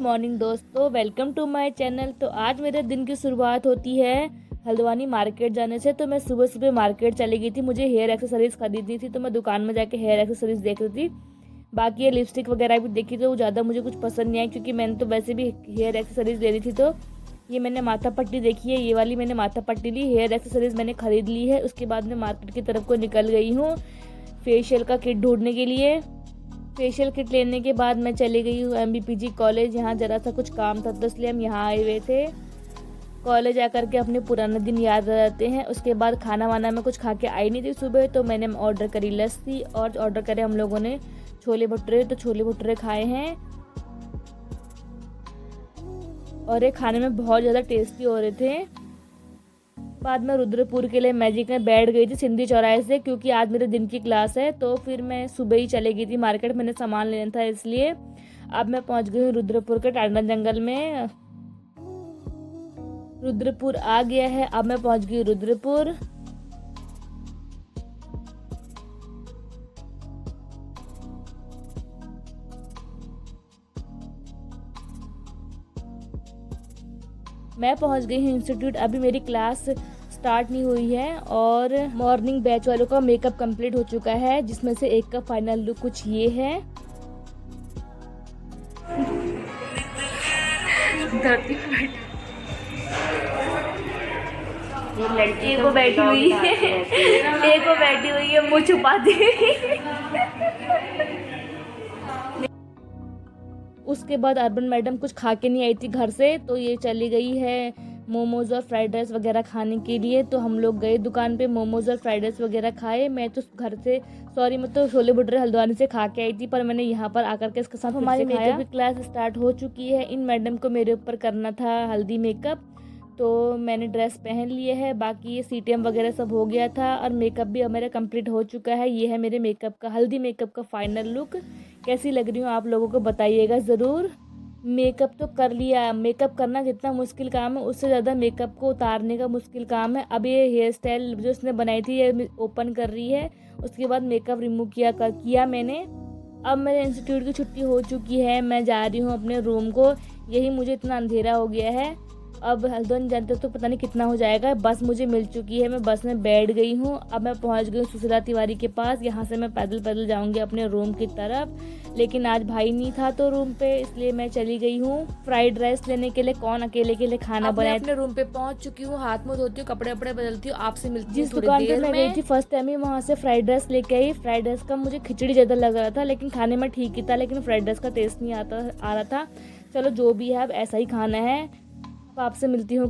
Morning दोस्तों, welcome to my channel. तो आज मेरे दिन की शुरुआत होती है हल्द्वानी मार्केट जाने से। तो मैं सुबह सुबह मार्केट चली गई थी, मुझे हेयर एक्सेसरीज खरीदनी थी। तो मैं दुकान में जाके हेयर एक्सेसरीज देख रही थी। बाकी ये लिपस्टिक वगैरह भी देखी तो ज़्यादा मुझे कुछ पसंद नहीं आई, क्योंकि मैंने तो वैसे भी हेयर एक्सेसरीज ले रही थी। तो ये मैंने माथा पट्टी देखी है, ये वाली मैंने माथा पट्टी ली। हेयर एक्सेसरीज मैंने खरीद ली है। उसके बाद मैं मार्केट की तरफ को निकल गई हूँ फेशियल का किट ढूंढने के लिए। फेशियल किट लेने के बाद मैं चली गई हूँ MBPG कॉलेज। यहाँ ज़रा सा कुछ काम था तो इसलिए हम यहाँ आए हुए थे। कॉलेज आकर के अपने पुराने दिन याद आ जाते हैं। उसके बाद खाना वाना में कुछ खा के आई नहीं थी सुबह, तो मैंने ऑर्डर करी लस्सी और ऑर्डर करे हम लोगों ने छोले भटूरे। तो छोले भटूरे खाए हैं और ये खाने में बहुत ज़्यादा टेस्टी हो रहे थे। बाद में रुद्रपुर के लिए मैजिक में बैठ गई थी सिंधी चौराहे से, क्योंकि आज मेरे दिन की क्लास है। तो फिर मैं सुबह ही चली गई थी मार्केट, मैंने सामान लेना था इसलिए। अब मैं पहुंच गई हूँ रुद्रपुर के टांडा जंगल में। रुद्रपुर आ गया है, अब मैं पहुंच गई रुद्रपुर। मैं पहुंच गई हूँ इंस्टीट्यूट। अभी मेरी क्लास स्टार्ट नहीं हुई है और मॉर्निंग बैच वालों का मेकअप कंप्लीट हो चुका है, जिसमें से एक का फाइनल लुक कुछ ये है। ये लड़की एक वो बैठी हुई है, एक वो बैठी हुई है मुँह छुपाती हुई। उसके बाद अर्बन मैडम कुछ खा के नहीं आई थी घर से, तो ये चली गई है मोमोज और फ्राइड राइस वगैरह खाने के लिए। तो हम लोग गए दुकान पे, मोमोज और फ्राइड राइस वगैरह खाए। मैं तो घर से मैं तो छोले भटूरे हल्द्वानी से खा के आई थी, पर मैंने यहाँ पर आकर के इसके साथ हमारी मेकअप की क्लास स्टार्ट हो चुकी है। इन मैडम को मेरे ऊपर करना था हल्दी मेकअप, तो मैंने ड्रेस पहन लिए है। बाकी ये CTM वगैरह सब हो गया था और मेकअप भी मेरा कंप्लीट हो चुका है। ये है मेरे मेकअप का, हल्दी मेकअप का फाइनल लुक। कैसी लग रही हूँ आप लोगों को बताइएगा ज़रूर। मेकअप तो कर लिया, मेकअप करना जितना मुश्किल काम है उससे ज़्यादा मेकअप को उतारने का मुश्किल काम है। अब ये हेयर स्टाइल जो उसने बनाई थी ये ओपन कर रही है, उसके बाद मेकअप रिमूव किया मैंने। अब मेरे इंस्टीट्यूट की छुट्टी हो चुकी है, मैं जा रही हूँ अपने रूम को। यही मुझे इतना अंधेरा हो गया है। अब हल्द्वानी जानते तो पता नहीं कितना हो जाएगा। बस मुझे मिल चुकी है, मैं बस में बैठ गई हूँ। अब मैं पहुँच गई हूँ सुशीला तिवारी के पास। यहाँ से मैं पैदल पैदल जाऊँगी अपने रूम की तरफ, लेकिन आज भाई नहीं था तो रूम पे, इसलिए मैं चली गई हूँ फ्राइड राइस लेने के लिए। कौन अकेले के लिए खाना बनाए। अपने रूम पे पहुंच चुकी हूँ, हाथ मुंह धोती हूँ, कपड़े वपड़े बदलती हूँ, आपसे मिलती हूँ जिस थोड़ी दुकान पे देर मैं में। गई थी फर्स्ट टाइम ही वहाँ से फ्राइड राइस लेके आई। फ्राइड राइस का मुझे खिचड़ी ज़्यादा लग रहा था, लेकिन खाने में ठीक ही था, लेकिन फ्राइड राइस का टेस्ट नहीं आ रहा था। चलो जो भी है अब ऐसा ही खाना है। तो आपसे मिलती हूँ